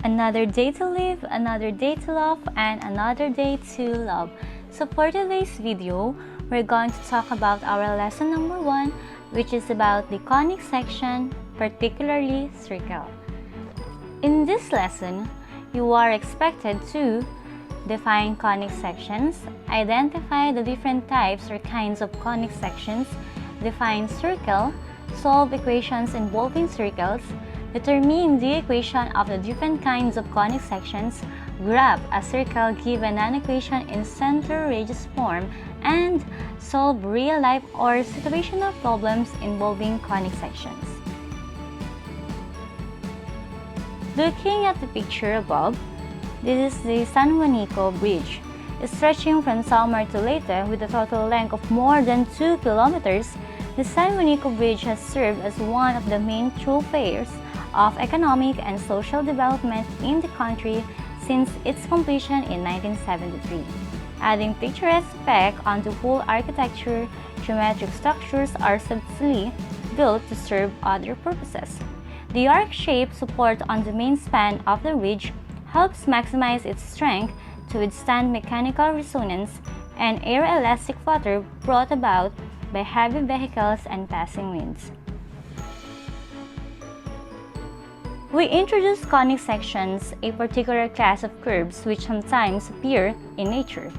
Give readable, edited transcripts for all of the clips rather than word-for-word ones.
Another day to live, another day to love, and another day to love. So for today's video, we're going to talk about our lesson number 1, which is about the conic section, particularly circle. In this lesson, you are expected to define conic sections, identify the different types or kinds of conic sections, define circle, solve equations involving circles, determine the equation of the different kinds of conic sections, graph a circle given an equation in center radius form, and solve real-life or situational problems involving conic sections. Looking at the picture above, this is the San Juanico Bridge. Stretching from Samar to Leyte with a total length of more than 2 kilometers, the San Juanico Bridge has served as one of the main thoroughfares of economic and social development in the country since its completion in 1973. Adding picturesque effect onto whole architecture, geometric structures are subtly built to serve other purposes. The arc-shaped support on the main span of the ridge helps maximize its strength to withstand mechanical resonance and air-elastic flutter brought about by heavy vehicles and passing winds. We introduce conic sections, a particular class of curves which sometimes appear in nature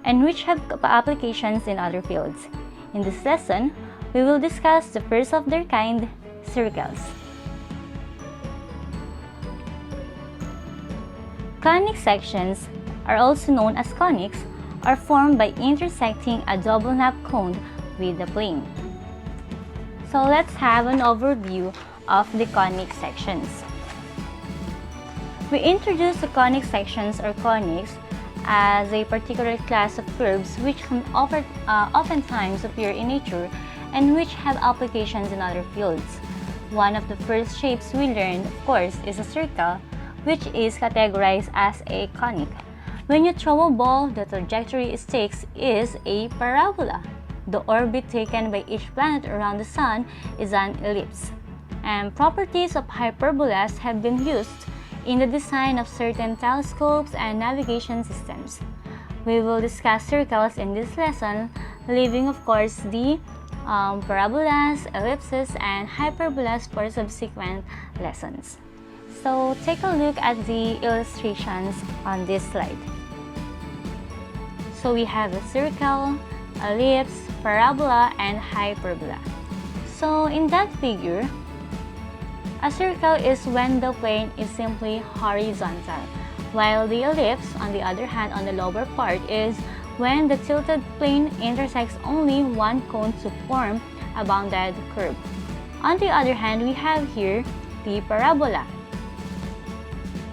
and which have applications in other fields. In this lesson, we will discuss the first of their kind, circles. Conic sections, are also known as conics, are formed by intersecting a double nap cone with the plane. So let's have an overview of the conic sections. We introduce the conic sections or conics as a particular class of curves which can oftentimes appear in nature and which have applications in other fields. One of the first shapes we learned, of course, is a circle, which is categorized as a conic. When you throw a ball, the trajectory it takes is a parabola. The orbit taken by each planet around the Sun is an ellipse. And properties of hyperbolas have been used in the design of certain telescopes and navigation systems. We will discuss circles in this lesson, leaving of course the parabolas, ellipses, and hyperbolas for subsequent lessons. So take a look at the illustrations on this slide. So we have a circle, ellipse, parabola, and hyperbola. So in that figure, a circle is when the plane is simply horizontal, while the ellipse, on the other hand, on the lower part, is when the tilted plane intersects only one cone to form a bounded curve. On the other hand, we have here the parabola.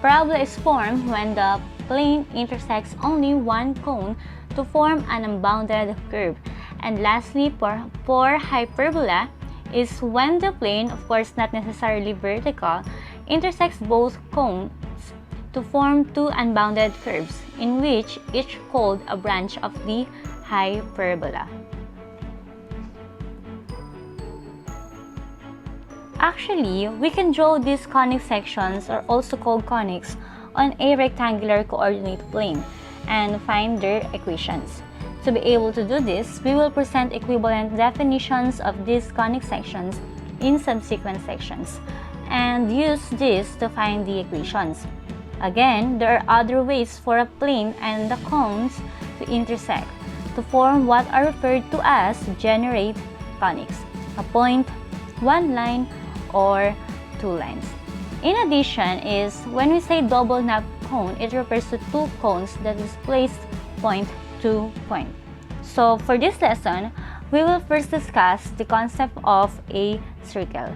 Parabola is formed when the plane intersects only one cone to form an unbounded curve. And lastly, for hyperbola, is when the plane, of course not necessarily vertical, intersects both cones to form two unbounded curves, in which each called a branch of the hyperbola. Actually, we can draw these conic sections, or also called conics, on a rectangular coordinate plane and find their equations. To be able to do this, we will present equivalent definitions of these conic sections in subsequent sections and use this to find the equations. Again, there are other ways for a plane and the cones to intersect to form what are referred to as generate conics, a point, one line, or two lines. In addition is when we say double nap cone, it refers to two cones that is placed point to point. So for this lesson, we will first discuss the concept of a circle.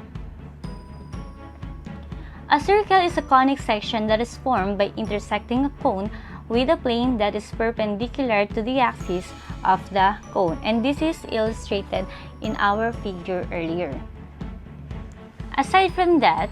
A circle is a conic section that is formed by intersecting a cone with a plane that is perpendicular to the axis of the cone, and this is illustrated in our figure earlier. Aside from that,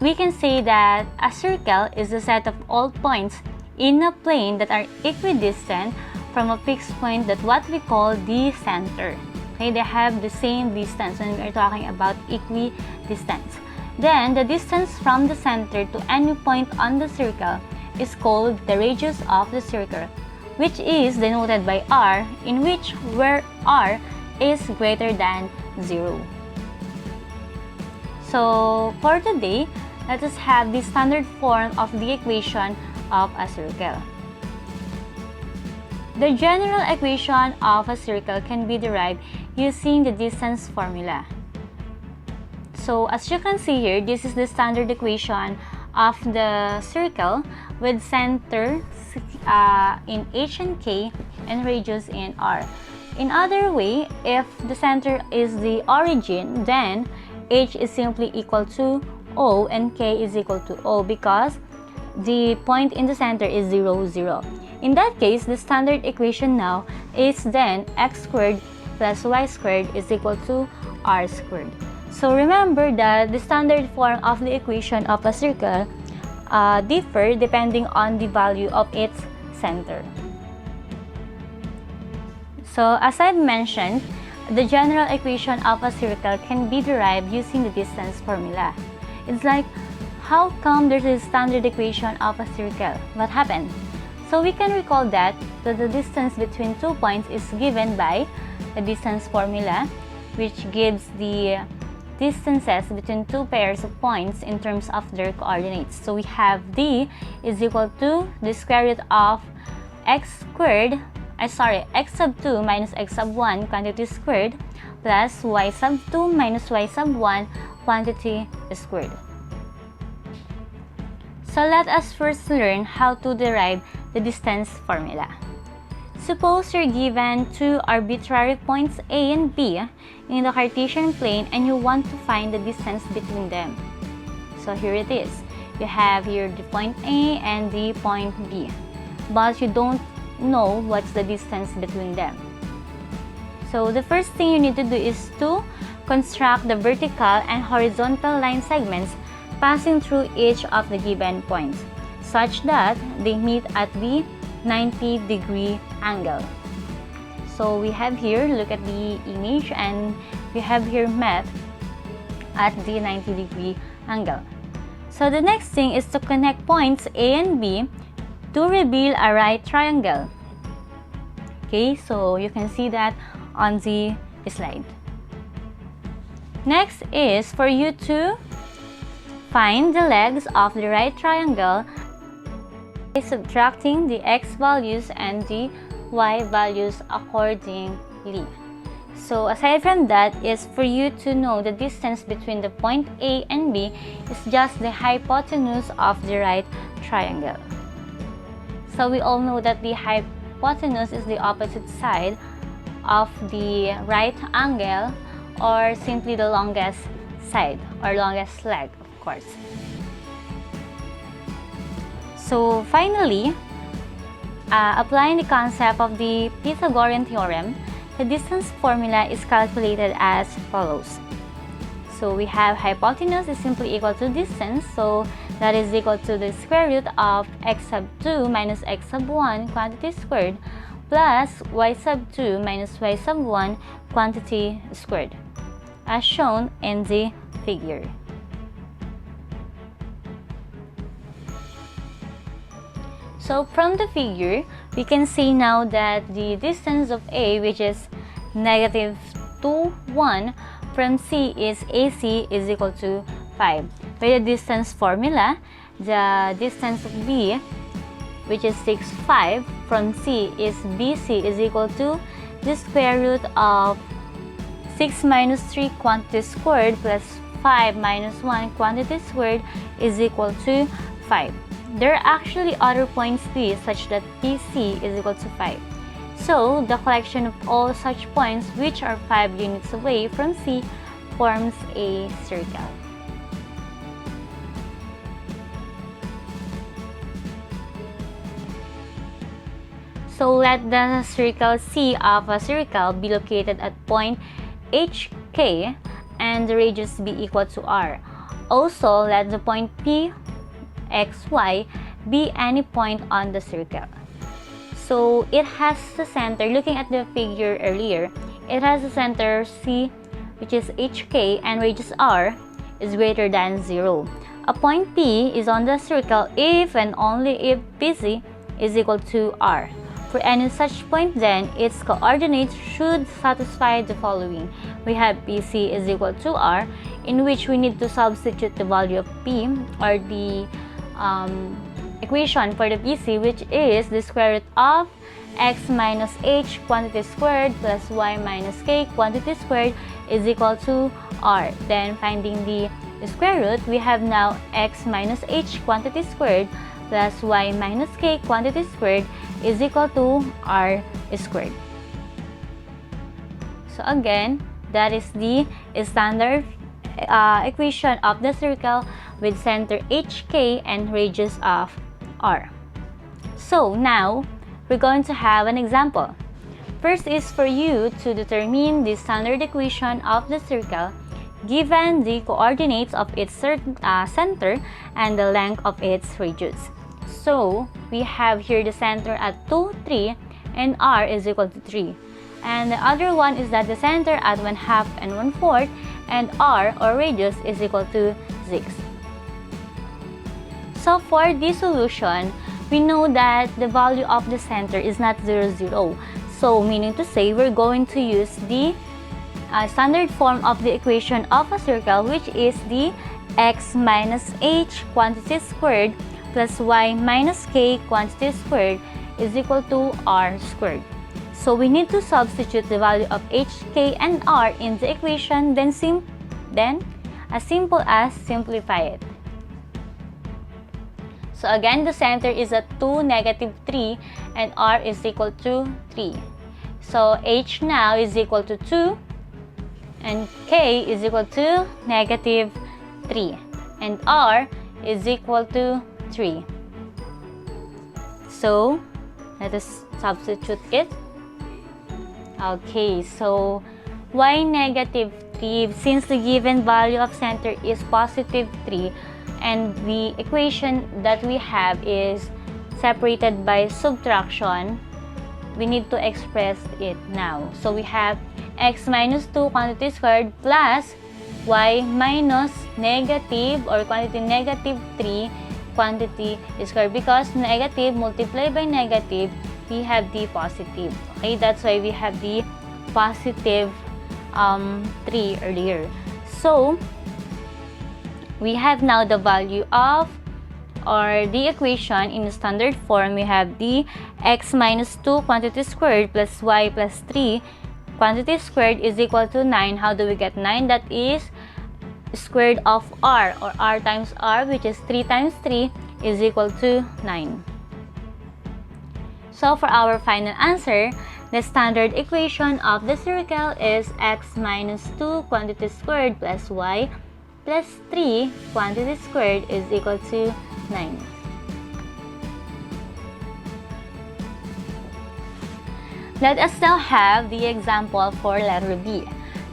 we can say that a circle is a set of all points in a plane that are equidistant from a fixed point that what we call the center. Okay, they have the same distance when we are talking about equidistance. Then the distance from the center to any point on the circle is called the radius of the circle, which is denoted by r, in which where r is greater than 0. So for today, let us have the standard form of the equation of a circle. The general equation of a circle can be derived using the distance formula. So as you can see here, this is the standard equation of the circle with center in h and k and radius in r. In other way, if the center is the origin, then h is simply equal to o and k is equal to o because the point in the center is 0, 0. In that case, the standard equation now is then x squared plus y squared is equal to r squared. So remember that the standard form of the equation of a circle differ depending on the value of its center. So as I've mentioned, the general equation of a circle can be derived using the distance formula. It's like, how come there's a standard equation of a circle? What happened? So we can recall that the distance between 2 points is given by the distance formula, which gives the distances between two pairs of points in terms of their coordinates. So we have d is equal to the square root of x sub 2 minus x sub 1 quantity squared plus y sub 2 minus y sub 1 quantity squared. So let us first learn how to derive the distance formula. Suppose you're given two arbitrary points A and B in the Cartesian plane and you want to find the distance between them. So here it is. You have here the point A and the point B, but you don't know what's the distance between them. So the first thing you need to do is to construct the vertical and horizontal line segments passing through each of the given points such that they meet at the 90-degree angle. So we have here, look at the image, and we have here met at the 90-degree angle. So the next thing is to connect points A and B to reveal a right triangle. Okay, so you can see that on the slide. Next is for you to find the legs of the right triangle by subtracting the x values and the y values accordingly. So aside from that is for you to know the distance between the point A and B is just the hypotenuse of the right triangle. So we all know that the hypotenuse is the opposite side of the right angle, or simply the longest side or longest leg, of course. So finally, applying the concept of the Pythagorean theorem, the distance formula is calculated as follows. So we have hypotenuse is simply equal to distance, so that is equal to the square root of x sub 2 minus x sub 1 quantity squared plus y sub 2 minus y sub 1 quantity squared, as shown in the figure. So from the figure, we can see now that the distance of A, which is negative 2, 1, from C is AC is equal to 5. By the distance formula, the distance of B, which is 6, 5, from C is BC is equal to the square root of 6 minus 3 quantity squared plus 5 minus 1 quantity squared is equal to 5. There are actually other points B such that PC is equal to 5. So, the collection of all such points which are 5 units away from C forms a circle. So, let the circle C of a circle be located at point HK and the radius be equal to R. Also, let the point P XY be any point on the circle. So it has the center, looking at the figure earlier, it has the center C, which is HK, and radius R is greater than 0. A point P is on the circle if and only if BC is equal to R. For any such point, then its coordinates should satisfy the following. We have BC is equal to R, in which we need to substitute the value of P, or the equation for the BC, which is the square root of x minus h quantity squared plus y minus k quantity squared is equal to R. Then finding the square root, we have now x minus h quantity squared plus y minus k quantity squared is equal to R squared. So again, that is the standard equation of the circle with center HK and radius of R. So now, we're going to have an example. First is for you to determine the standard equation of the circle given the coordinates of its center and the length of its radius. So, we have here the center at 2, 3, and R is equal to 3. And the other one is that the center at 1/2 and 1/4, and R, or radius, is equal to 6. So, for this solution, we know that the value of the center is not 0, 0. So, meaning to say, we're going to use the standard form of the equation of a circle, which is the x minus h quantity squared plus y minus k quantity squared is equal to R squared. So we need to substitute the value of h, k, and r in the equation, then as simple as simplify it. So again, the center is at 2, -3, and r is equal to 3. So h now is equal to 2, and k is equal to -3, and r is equal to 3. So let us substitute it. Okay, so y -3, since the given value of center is +3, and the equation that we have is separated by subtraction, we need to express it now. So we have x minus 2 quantity squared plus y minus negative, or quantity -3 quantity squared, because negative multiplied by negative, we have the positive. Okay, that's why we have the positive 3 earlier. So we have now the value of, or the equation in standard form. We have the x minus 2 quantity squared plus y plus 3 quantity squared is equal to 9. How do we get 9? That is squared of r, or r times r, which is 3 times 3 is equal to 9. So for our final answer, the standard equation of the circle is x minus 2 quantity squared plus y plus 3 quantity squared is equal to 9. Let us now have the example for letter B,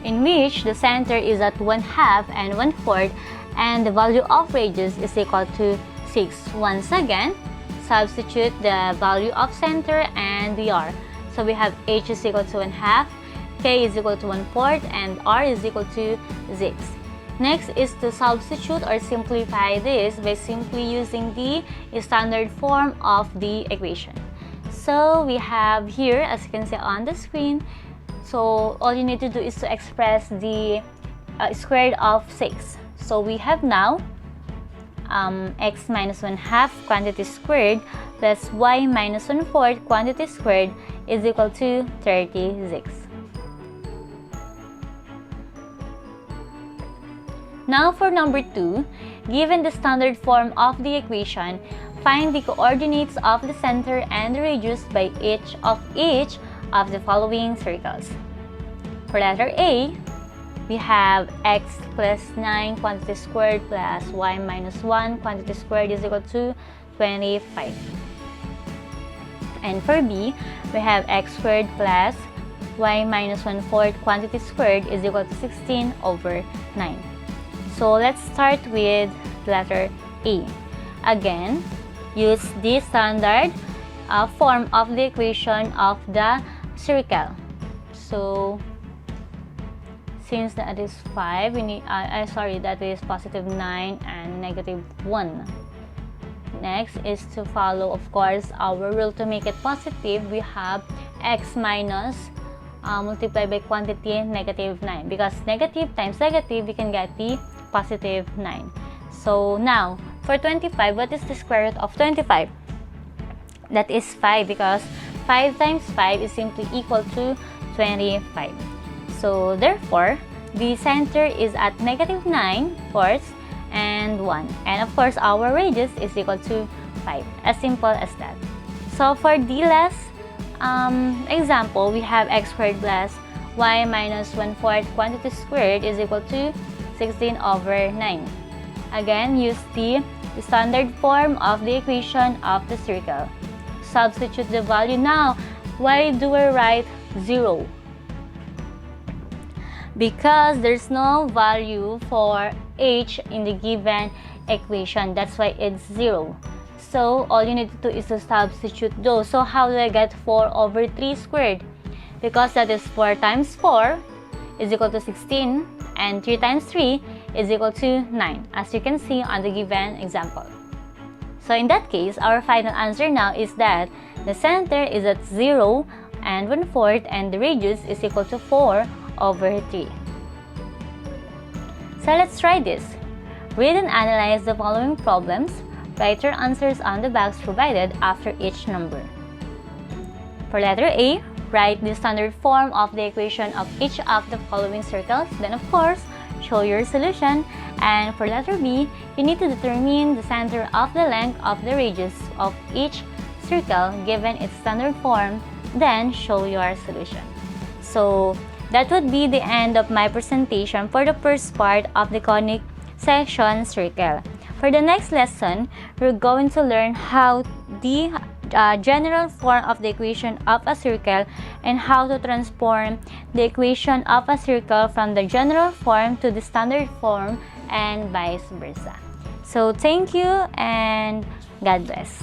in which the center is at 1/2 and 1/4, and the value of radius is equal to 6. Once again, substitute the value of center and the r. So we have h is equal to 1/2, k is equal to 1/4, and r is equal to 6. Next is to substitute or simplify this by simply using the standard form of the equation. So we have here, as you can see on the screen, so all you need to do is to express the square root of 6. So we have now x minus 1/2 quantity squared plus y minus 1/4 quantity squared is equal to 36. Now for number 2, given the standard form of the equation, find the coordinates of the center and the radius by each of the following circles. For letter A, we have x plus 9 quantity squared plus y minus 1 quantity squared is equal to 25. And for B, we have x squared plus y minus 1/4 quantity squared is equal to 16 over 9. So let's start with letter A. Again, use the standard form of the equation of the circle. So Since that is 5, we need, that is positive 9 and negative 1. Next is to follow, of course, our rule to make it positive. We have x minus multiplied by quantity negative 9. Because negative times negative, we can get the positive 9. So now, for 25, what is the square root of 25? That is 5, because 5 times 5 is simply equal to 25. So therefore, the center is at negative 9 fourths and 1. And of course, our radius is equal to 5. As simple as that. So for the last example, we have x squared plus y minus 1/4 quantity squared is equal to 16 over 9. Again, use the standard form of the equation of the circle. Substitute the value. Now, why do I write 0? Because there's no value for h in the given equation. That's why it's 0. So all you need to do is to substitute those. So how do I get 4 over 3 squared? Because that is 4 times 4 is equal to 16, and 3 times 3 is equal to 9, as you can see on the given example. So in that case, our final answer now is that the center is at 0 and 1/4, and the radius is equal to 4 over 3. So let's try this. Read and analyze the following problems. Write your answers on the box provided after each number. For letter A, write the standard form of the equation of each of the following circles. Then of course, show your solution. And for letter B, you need to determine the center of the length of the radius of each circle given its standard form. Then show your solution. So that would be the end of my presentation for the first part of the conic section circle. For the next lesson, we're going to learn how the general form of the equation of a circle and how to transform the equation of a circle from the general form to the standard form and vice versa. So thank you and God bless.